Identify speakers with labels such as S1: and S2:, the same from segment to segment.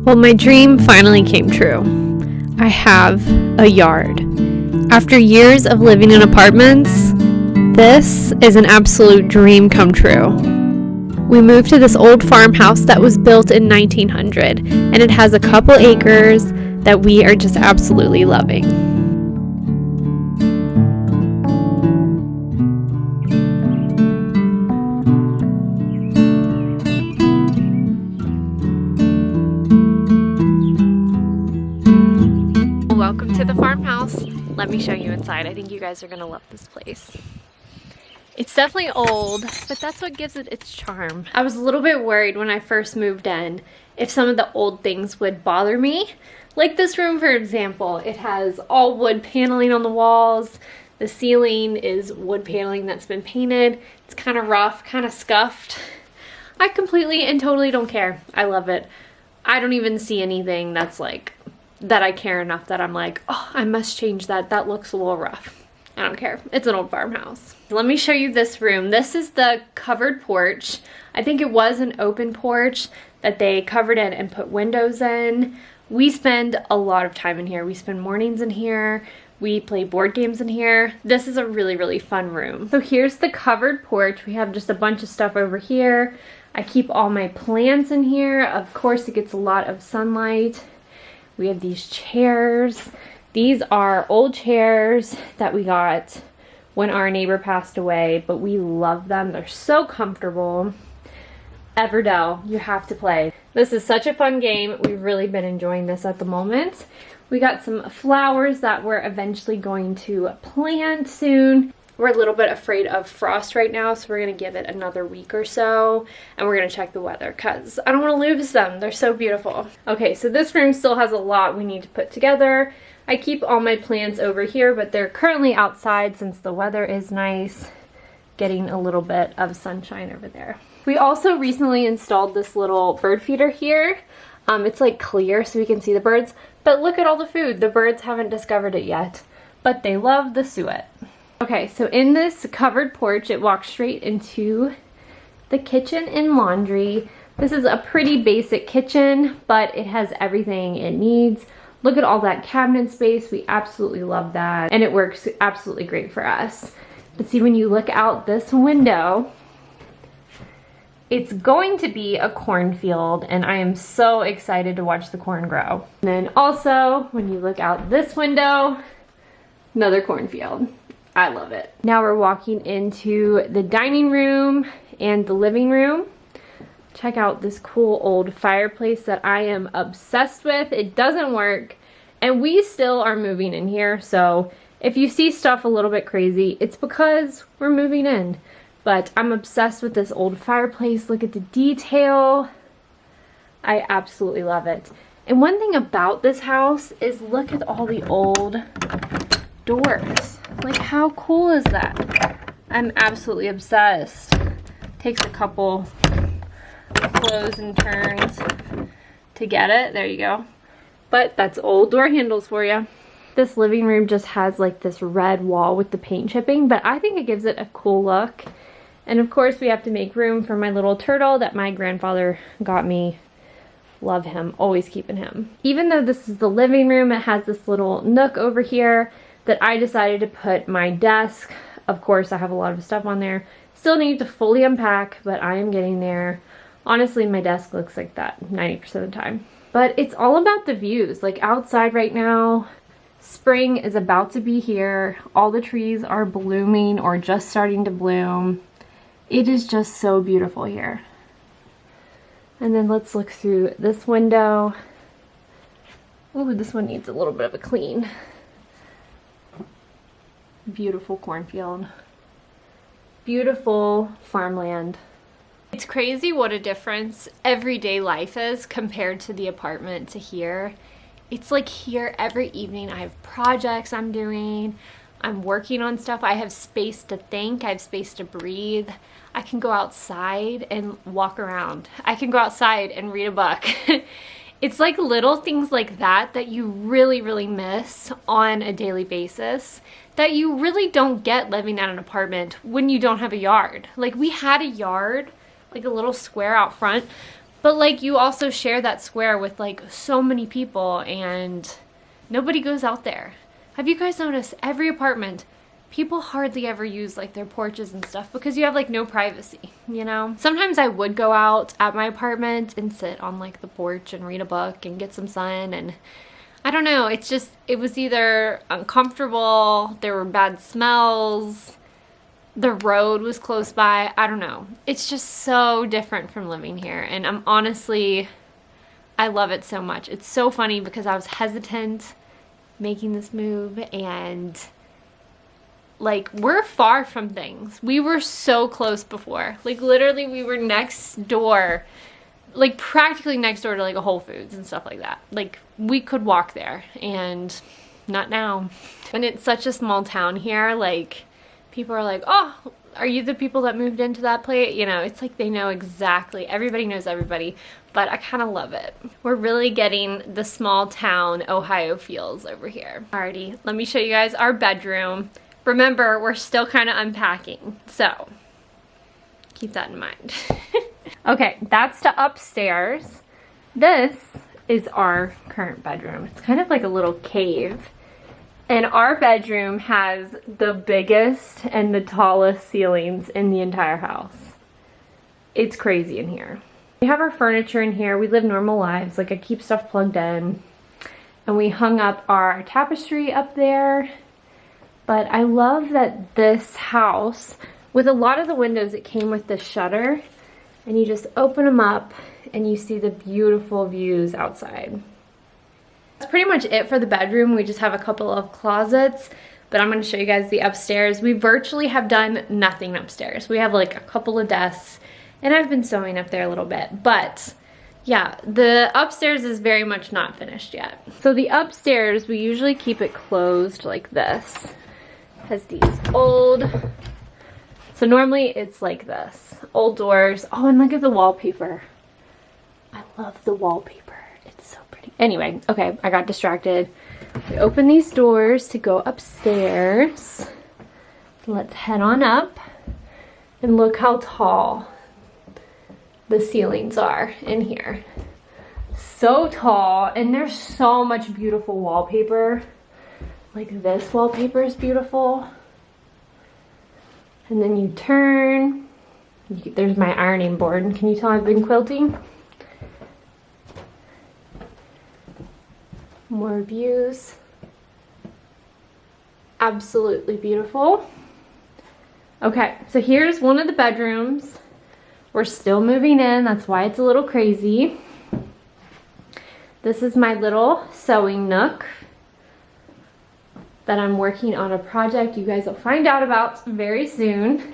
S1: Well, my dream finally came true. I have a yard. After years of living in apartments, this is an absolute dream come true. We moved to this old farmhouse that was built in 1900, and it has a couple acres that we are just absolutely loving. Welcome to the farmhouse. Let me show you inside. I think you guys are gonna love this place. It's definitely old, but that's what gives it its charm. I was a little bit worried when I first moved in if some of the old things would bother me. Like this room, for example, it has all wood paneling on the walls. The ceiling is wood paneling that's been painted. It's kind of rough, kind of scuffed. I completely and totally don't care. I love it. I don't even see anything that's like, that I care enough that I'm like, oh, I must change that. That looks a little rough. I don't care. It's an old farmhouse. Let me show you this room. This is the covered porch. I think it was an open porch that they covered it and put windows in. We spend a lot of time in here. We spend mornings in here. We play board games in here. This is a really, really fun room. So here's the covered porch. We have just a bunch of stuff over here. I keep all my plants in here. Of course, it gets a lot of sunlight. We have these chairs. These are old chairs that we got when our neighbor passed away, but we love them. They're so comfortable. Everdell, you have to play. This is such a fun game. We've really been enjoying this at the moment. We got some flowers that we're eventually going to plant soon. We're a little bit afraid of frost right now, so we're going to give it another week or so, and we're going to check the weather because I don't want to lose them. They're so beautiful. Okay, so this room still has a lot we need to put together. I keep all my plants over here, but they're currently outside since the weather is nice, getting a little bit of sunshine over there. We also recently installed this little bird feeder here. It's like clear so we can see the birds, but look at all the food. The birds haven't discovered it yet, but they love the suet. Okay, so in this covered porch, it walks straight into the kitchen and laundry. This is a pretty basic kitchen, but it has everything it needs. Look at all that cabinet space. We absolutely love that, and it works absolutely great for us. But see, when you look out this window, it's going to be a cornfield, and I am so excited to watch the corn grow. And then also, when you look out this window, another cornfield. I love it. Now we're walking into the dining room and the living room. Check out this cool old fireplace that I am obsessed with. It doesn't work, and we still are moving in here, so if you see stuff a little bit crazy, it's because we're moving in. But I'm obsessed with this old fireplace. Look at the detail. I absolutely love it. And one thing about this house is look at all the old doors. Like, how cool is that? I'm absolutely obsessed. Takes a couple close and turns to get it. There you go. But that's old door handles for you. This living room just has like this red wall with the paint chipping, but I think it gives it a cool look. And of course we have to make room for my little turtle that my grandfather got me. Love him, always keeping him. Even though this is the living room, it has this little nook over here that I decided to put my desk. Of course, I have a lot of stuff on there. Still need to fully unpack, but I am getting there. Honestly, my desk looks like that 90% of the time. But it's all about the views. Like outside right now, spring is about to be here. All the trees are blooming or just starting to bloom. It is just so beautiful here. And then let's look through this window. Ooh, this one needs a little bit of a clean. Beautiful cornfield. Beautiful farmland. It's crazy what a difference everyday life is compared to the apartment to here. It's like here every evening I have projects I'm doing. I'm working on stuff. I have space to think. I have space to breathe. I can go outside and walk around. I can go outside and read a book. It's like little things like that that you really, really miss on a daily basis that you really don't get living at an apartment when you don't have a yard. Like we had a yard, like a little square out front, But like you also share that square with like so many people and nobody goes out there. Have you guys noticed every apartment, people hardly ever use like their porches and stuff because you have like no privacy, you know? Sometimes I would go out at my apartment and sit on like the porch and read a book and get some sun, and I don't know, it's just, it was either uncomfortable, there were bad smells, the road was close by, I don't know. It's just so different from living here, and I'm honestly, I love it so much. It's so funny because I was hesitant making this move, and like we're far from things. We were so close before. Like literally we were next door, like practically next door to like a Whole Foods and stuff like that. Like we could walk there, and not now. And it's such a small town here, like people are like, oh, are you the people that moved into that place? You know, it's like they know exactly, everybody knows everybody, but I kind of love it. We're really getting the small town Ohio feels over here. Alrighty, let me show you guys our bedroom. Remember, we're still kind of unpacking, so keep that in mind. Okay, that's to upstairs. This is our current bedroom. It's kind of like a little cave. And our bedroom has the biggest and the tallest ceilings in the entire house. It's crazy in here. We have our furniture in here. We live normal lives. Like I keep stuff plugged in. And we hung up our tapestry up there. But I love that this house, with a lot of the windows, it came with this shutter. And you just open them up and you see the beautiful views outside. That's pretty much it for the bedroom. We just have a couple of closets, but I'm going to show you guys the upstairs. We virtually have done nothing upstairs. We have like a couple of desks, and I've been sewing up there a little bit, but yeah, the upstairs is very much not finished yet. So the upstairs, we usually keep it closed like this. It has these old, so normally it's like this, old doors. Oh, and look at the wallpaper. I love the wallpaper. It's so pretty. Anyway, okay, I got distracted. We open these doors to go upstairs. Let's head on up and look how tall the ceilings are in here. So tall, and there's so much beautiful wallpaper. Like this wallpaper is beautiful. And then you turn, there's my ironing board. Can you tell I've been quilting? More views. Absolutely beautiful. Okay, so here's one of the bedrooms. We're still moving in, that's why it's a little crazy. This is my little sewing nook that I'm working on a project you guys will find out about very soon.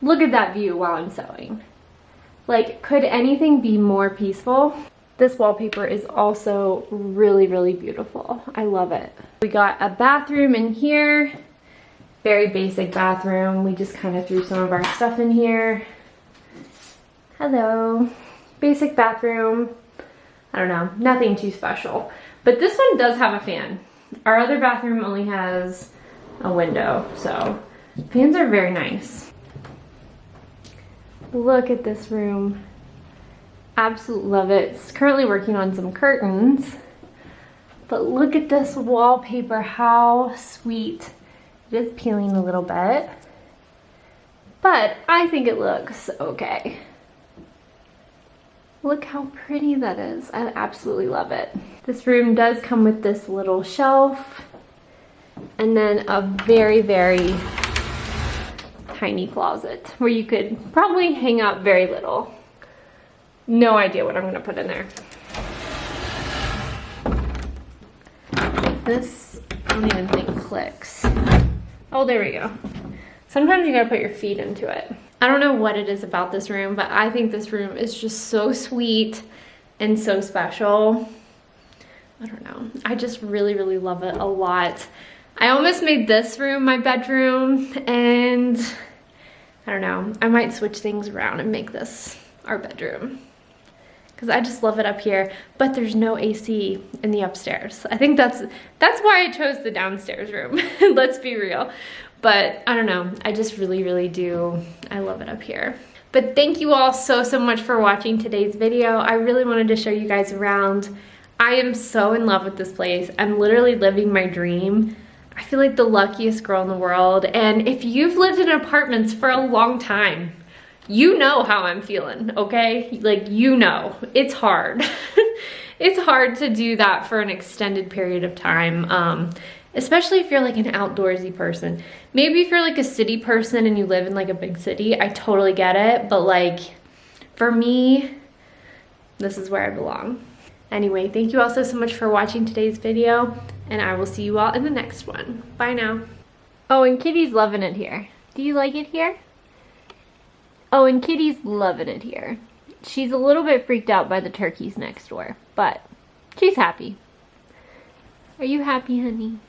S1: Look at that view while I'm sewing. Like, could anything be more peaceful? This wallpaper is also really, really beautiful. I love it. We got a bathroom in here. Very basic bathroom. We just kind of threw some of our stuff in here. Hello. Basic bathroom. I don't know, nothing too special. But this one does have a fan. Our other bathroom only has a window, so fans are very nice. Look at this room. Absolutely love it. It's currently working on some curtains, but look at this wallpaper, how sweet. It is peeling a little bit, but I think it looks okay. Look how pretty that is. I absolutely love it. This room does come with this little shelf and then a very, very tiny closet where you could probably hang out very little. No idea what I'm gonna put in there. This, I don't even think clicks. Oh, there we go. Sometimes you gotta put your feet into it. I don't know what it is about this room, but I think this room is just so sweet and so special. I don't know. I just really, really love it a lot. I almost made this room my bedroom, and I don't know. I might switch things around and make this our bedroom, because I just love it up here, but there's no AC in the upstairs. I think that's why I chose the downstairs room. Let's be real. But I don't know, I just really, really do. I love it up here. But thank you all so much for watching today's video. I really wanted to show you guys around. I am so in love with this place. I'm literally living my dream. I feel like the luckiest girl in the world. And if you've lived in apartments for a long time, you know how I'm feeling, okay? Like, you know, it's hard. It's hard to do that for an extended period of time, especially if you're like an outdoorsy person. Maybe if you're like a city person and you live in like a big city, I totally get it. But like, for me, this is where I belong. Anyway, thank you all so much for watching today's video, and I will see you all in the next one. Bye now. Oh, and Kitty's loving it here. Do you like it here? Oh, and Kitty's loving it here. She's a little bit freaked out by the turkeys next door, but she's happy. Are you happy, honey?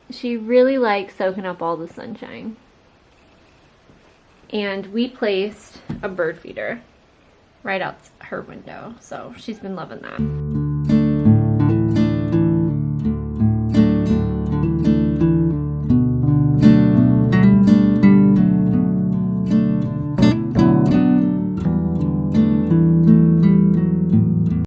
S1: She really likes soaking up all the sunshine. And we placed a bird feeder right out her window, so she's been loving that.